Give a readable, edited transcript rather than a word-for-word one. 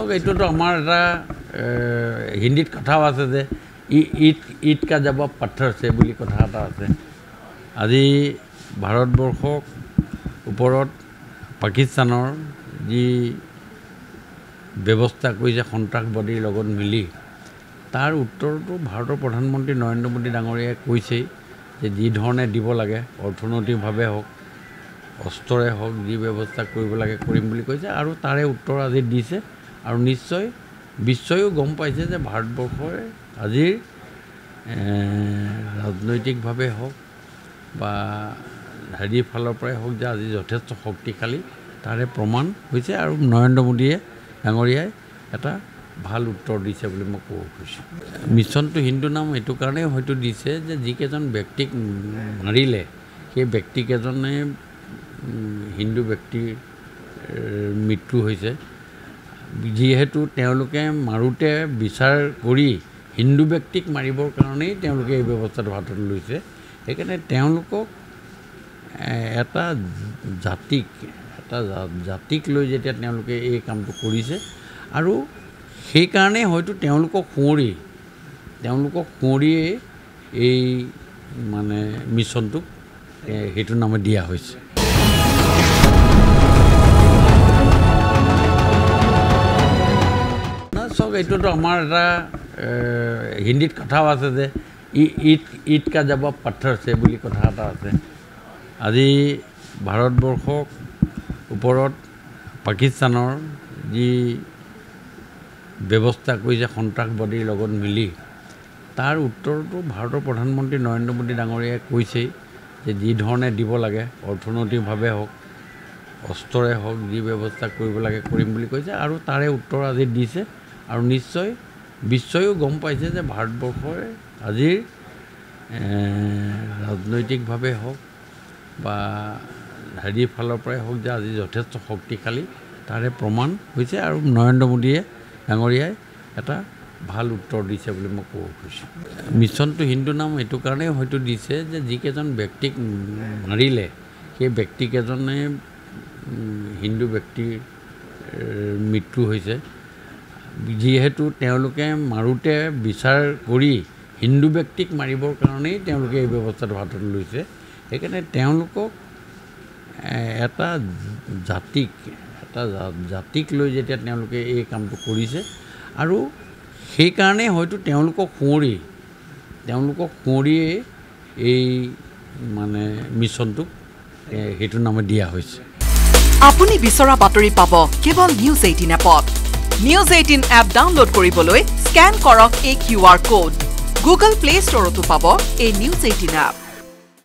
চাওক এইটোতো আমাৰ এটা হিন্দীত কথাও আছে যে ঈদ কা জবাব পাথৰ আছে বুলি কথা এটা আছে। আজি ভাৰতবৰ্ষক ওপৰত পাকিস্তানৰ যি ব্যৱস্থা কৰিছে সন্ত্ৰাসবাদীৰ লগত মিলি তাৰ উত্তৰটো ভাৰতৰ প্ৰধানমন্ত্ৰী নৰেন্দ্ৰ মোদী ডাঙৰীয়াই কৈছেই যে যি ধৰণে দিব লাগে অৰ্থনৈতিকভাৱে হওক অস্ত্ৰৰে হওক যি ব্যৱস্থা কৰিব লাগে কৰিম বুলি কৈছে আৰু তাৰে উত্তৰ আজি দিছে আৰু নিশ্চয় বিশ্বয়ো গম পাইছে যে ভাৰতবৰ্ষৰ আজিৰ ৰাজনৈতিকভাৱে হওক বা হেৰিৰ ফালৰ পৰাই হওক যে আজি যথেষ্ট শক্তিশালী তাৰে প্ৰমাণ হৈছে আৰু নৰেন্দ্ৰ মোদীয়ে ডাঙৰীয়াই এটা ভাল উত্তৰ দিছে বুলি মই ক'ব খুজিছোঁ। মিছনটো হিন্দু নাম এইটো কাৰণেই হয়তো দিছে যে যিকেইজন ব্যক্তিক মাৰিলে সেই ব্যক্তিকেইজনে হিন্দু ব্যক্তিৰ মৃত্যু হৈছে যিহেতু তেওঁলোকে মাৰোঁতে বিচাৰ কৰি হিন্দু ব্যক্তিক মাৰিবৰ কাৰণেই তেওঁলোকে এই ব্যৱস্থাটো হাতত লৈছে। সেইকাৰণে তেওঁলোকক এটা জাতিক লৈ যেতিয়া তেওঁলোকে এই কামটো কৰিছে আৰু সেইকাৰণে হয়তো তেওঁলোকক সুঁৱৰিয়ে এই মানে মিছনটোক সেইটো নামে দিয়া হৈছে। চাওক এইটোতো আমাৰ এটা হিন্দীত কথাও আছে যে ঈদ কা জবাব পাথৰ আছে বুলি কথা এটা আছে। আজি ভাৰতবৰ্ষক ওপৰত পাকিস্তানৰ যি ব্যৱস্থা কৰিছে সন্ত্ৰাসবাদীৰ লগত মিলি তাৰ উত্তৰটো ভাৰতৰ প্ৰধানমন্ত্ৰী নৰেন্দ্ৰ মোদী ডাঙৰীয়াই কৈছেই যে যি ধৰণে দিব লাগে অৰ্থনৈতিকভাৱে হওক অস্ত্ৰৰে হওক যি ব্যৱস্থা কৰিব লাগে কৰিম বুলি কৈছে আৰু তাৰে উত্তৰ আজি দিছে আৰু নিশ্চয় বিশ্বয়ো গম পাইছে যে ভাৰতবৰ্ষৰ আজিৰ ৰাজনৈতিকভাৱে হওক বা হেৰিৰ ফালৰ পৰাই হওক যে আজি যথেষ্ট শক্তিশালী তাৰে প্ৰমাণ হৈছে আৰু নৰেন্দ্ৰ মোদীয়ে ডাঙৰীয়াই এটা ভাল উত্তৰ দিছে বুলি মই ক'ব খুজিছোঁ। মিছনটো হিন্দু নাম এইটো কাৰণেই হয়তো দিছে যে যিকেইজন ব্যক্তিক মাৰিলে সেই ব্যক্তিকেইজনে হিন্দু ব্যক্তিৰ মৃত্যু হৈছে যিহেতু তেওঁলোকে মাৰোঁতে বিচাৰ কৰি হিন্দু ব্যক্তিক মাৰিবৰ কাৰণেই তেওঁলোকে এই ব্যৱস্থাটো হাতত লৈছে। সেইকাৰণে তেওঁলোকক এটা জাতিক লৈ যেতিয়া তেওঁলোকে এই কামটো কৰিছে আৰু সেইকাৰণে হয়তো তেওঁলোকক সুঁৱৰিয়ে এই মানে মিছনটোক সেইটো নামে দিয়া হৈছে। আপুনি বিচৰা বাতৰি পাব কেৱল নিউজ 18 এপত। নিউজ 18 এপ ডাউনলোড কৰিবলৈ স্ক্যান কৰক এই QR কোড। গুগল প্লে ষ্টৰতো পাব এই নিউজ 18 এপ।